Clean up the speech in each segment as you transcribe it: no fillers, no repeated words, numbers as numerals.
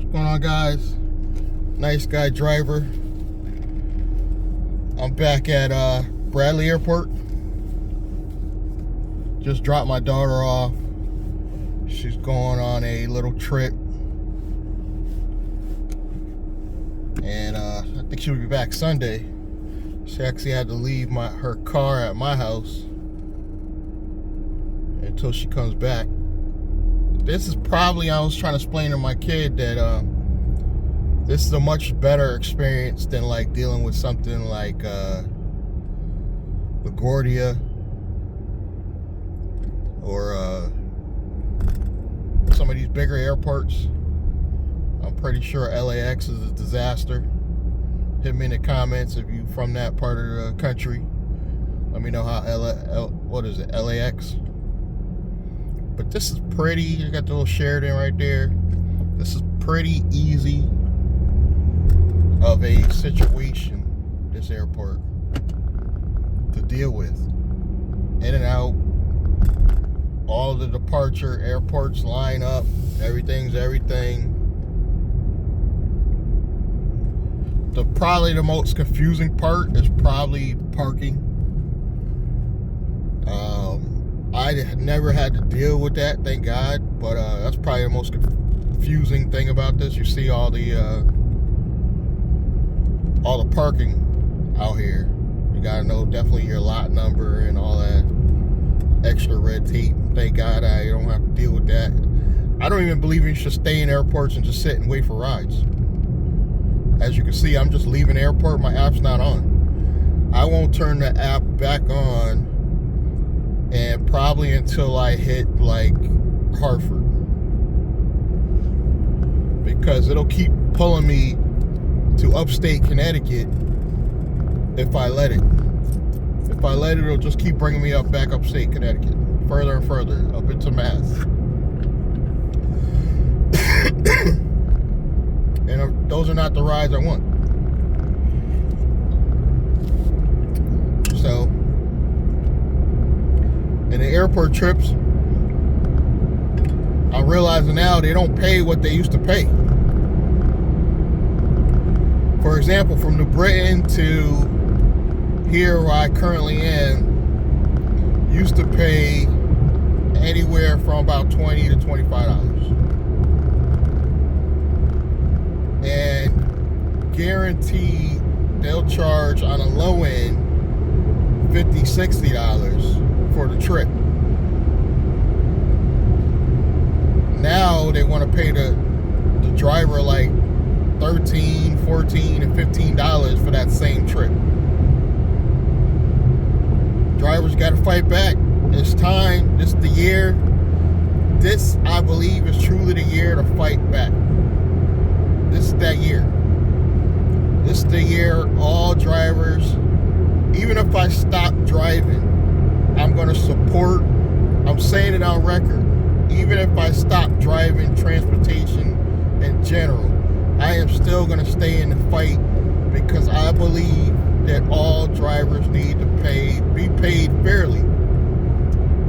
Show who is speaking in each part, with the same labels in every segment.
Speaker 1: What's going on, guys? Nice guy driver. I'm back at Bradley Airport. Just dropped my daughter off. She's going on a little trip. And I think she'll be back Sunday. She actually had to leave her car at my house until she comes back. This is probably, I was trying to explain to my kid that this is a much better experience than like dealing with something like LaGuardia or some of these bigger airports. I'm pretty sure LAX is a disaster. Hit me in the comments if you from that part of the country. Let me know how LAX. But this is pretty. You got the little Sheraton right there. This is pretty easy of a situation, this airport, to deal with. In and out. All of the departure airports line up. Everything's everything. Probably the most confusing part is probably parking. I never had to deal with that, thank God. But that's probably the most confusing thing about this. You see all the parking out here. You gotta know definitely your lot number and all that extra red tape. Thank God I don't have to deal with that. I don't even believe you should stay in airports and just sit and wait for rides. As you can see, I'm just leaving the airport. My app's not on. I won't turn the app back on and probably until I hit like Hartford, because it'll keep pulling me to upstate Connecticut if I let it. If I let it, it'll just keep bringing me back upstate Connecticut, further and further up into Mass. And those are not the rides I want. So, in the airport trips, I'm realizing now they don't pay what they used to pay. For example, from New Britain to here where I currently am, used to pay anywhere from about $20 to $25. And guaranteed they'll charge on a low end $50, $60 for the trip. Now they want to pay the driver like $13, $14, and $15 for that same trip. Drivers got to fight back. It's time. This is the year. This, I believe, is truly the year to fight back. This is that year. This is the year all drivers, even if I stop driving, I'm going to support, I'm saying it on record, even if I stop driving transportation in general, I am still going to stay in the fight, because I believe that all drivers need to be paid fairly,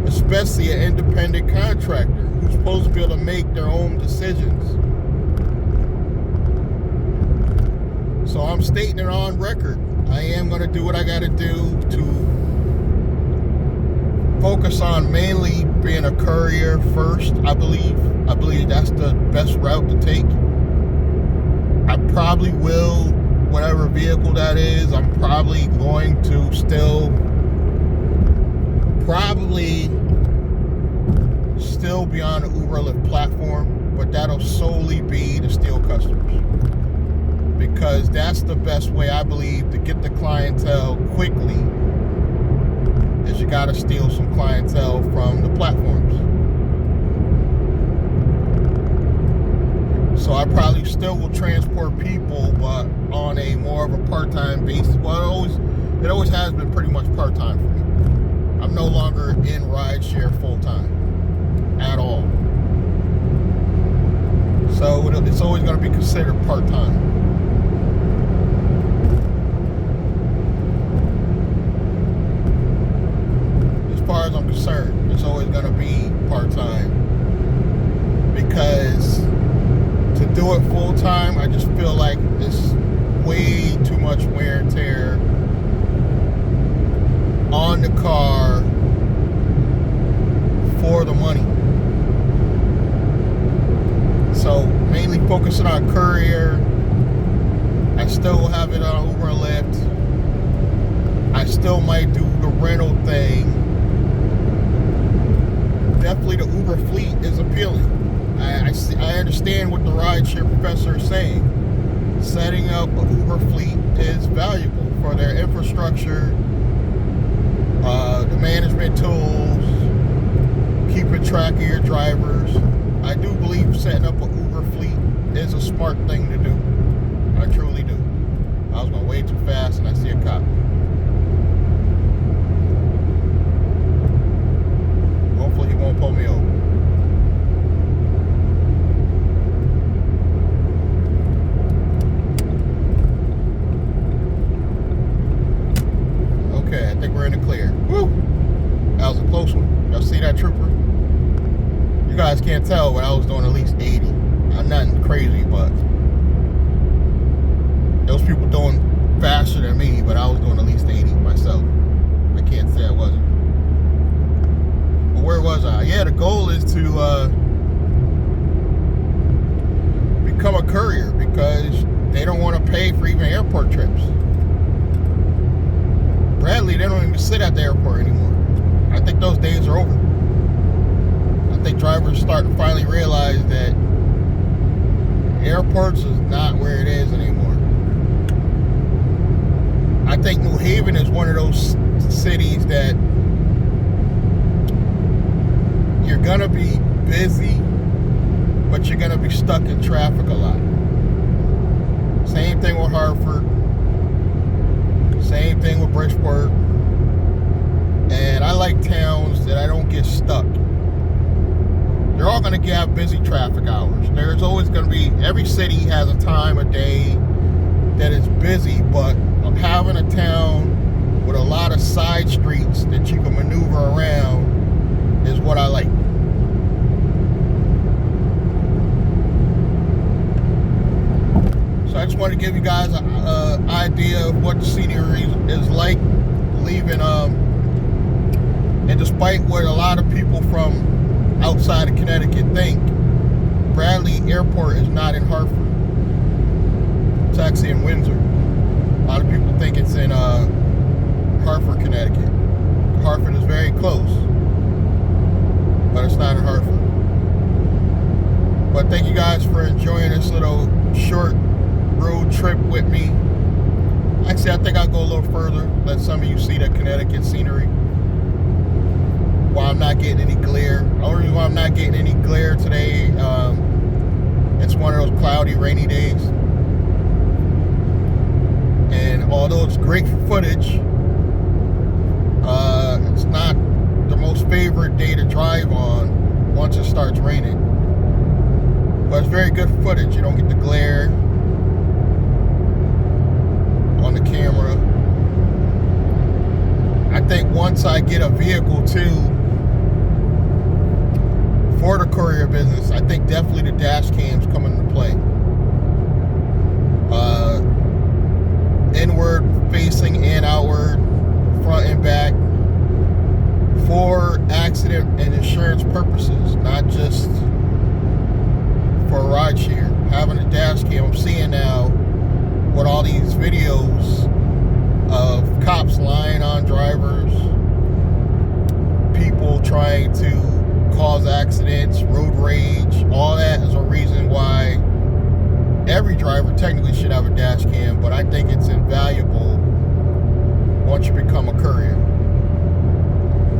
Speaker 1: especially an independent contractor who's supposed to be able to make their own decisions. So I'm stating it on record. I am going to do what I got to do to focus on mainly being a courier first, I believe. I believe that's the best route to take. I probably will, whatever vehicle that is, I'm probably going to still be on the Uber Lyft platform, but that'll solely be to steal customers. Because that's the best way, I believe, to get the clientele quickly, is you got to steal some clientele from the platforms. So I probably still will transport people, but on a more of a part-time basis. Well, it always has been pretty much part-time for me. I'm no longer in rideshare full-time at all. So it's always going to be considered part-time. As far as I'm concerned, it's always going to be part-time, because to do it full time, I just feel like it's way too much wear and tear on the car for the money. So mainly focusing on courier. I still have it on Uber and Lyft. I still might do the rental thing. Definitely the Uber fleet is appealing. I understand what the rideshare professor is saying. Setting up an Uber fleet is valuable for their infrastructure, the management tools, keeping track of your drivers. I do believe setting up an Uber fleet is a smart thing to do. I truly do. I was going way too fast and I see a cop. Hopefully he won't pull me over. Okay, I think we're in the clear. Woo! That was a close one. Y'all see that, trooper? You guys can't tell, but I was doing at least 80. I'm nothing crazy, but those people doing faster than me, but I was doing at least 80 myself. I can't say I wasn't. But where was I? Yeah, the goal is to become a courier because they don't want to pay for even airport trips. Bradley, they don't even sit at the airport anymore. I think those days are over. I think drivers start to finally realize that airports is not where it is anymore. I think New Haven is one of those cities that you're gonna be busy, but you're gonna be stuck in traffic a lot. Same thing with Hartford. Same thing with Bridgeport. And I like towns that I don't get stuck. They're all going to have busy traffic hours. There's always going to be, every city has a time of day that is busy, but having a town with a lot of side streets that you can maneuver around is what I like. So I just want to give you guys an idea of what the scenery is like leaving. And despite what a lot of people from outside of Connecticut think, Bradley Airport is not in Hartford. It's actually in Windsor. A lot of people think it's in Hartford, Connecticut. Hartford is very close, but it's not in Hartford. But thank you guys for enjoying this little short road trip with me. Actually, I think I'll go a little further, let some of you see the Connecticut scenery while I'm not getting any glare. The only reason why I'm not getting any glare today, it's one of those cloudy, rainy days. And although it's great footage, it's not the most favorite day to drive on once it starts raining. But it's very good footage. You don't get the glare on the camera. I think once I get a vehicle too for the courier business, I think definitely the dash cams come into play. Inward facing and outward, front and back, for accident and insurance purposes, not just for rideshare. Having a dash cam, I'm seeing now with all these videos of cops lying on drivers, people trying to cause accidents, road rage. All that is a reason why every driver technically should have a dash cam, but I think it's invaluable once you become a courier.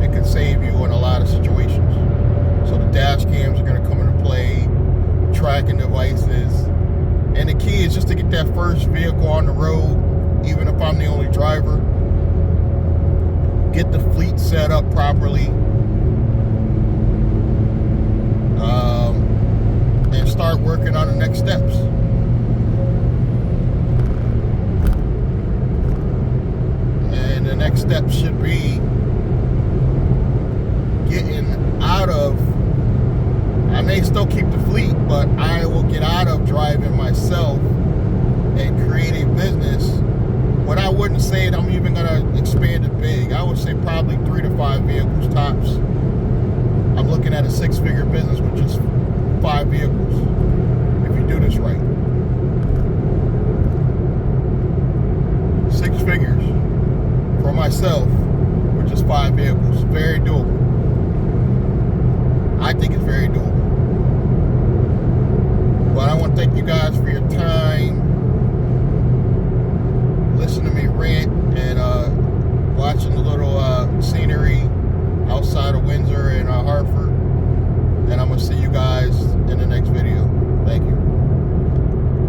Speaker 1: It can save you in a lot of situations. So the dash cams are going to come into play, tracking devices, and the key is just to get that first vehicle on the road, even if I'm the only driver. Get the fleet set up properly, and start working on the next steps. And the next step should be getting out of, I'm may still keep the fleet, but I will get out of driving myself and create a business. But I wouldn't say that I'm even gonna expand it big. I would say probably 3 to 5 vehicles tops. I'm looking at a 6-figure business with just 5 vehicles, if you do this right. 6 figures for myself with just 5 vehicles. Very doable. I think it's very doable. But I want to thank you guys for your time.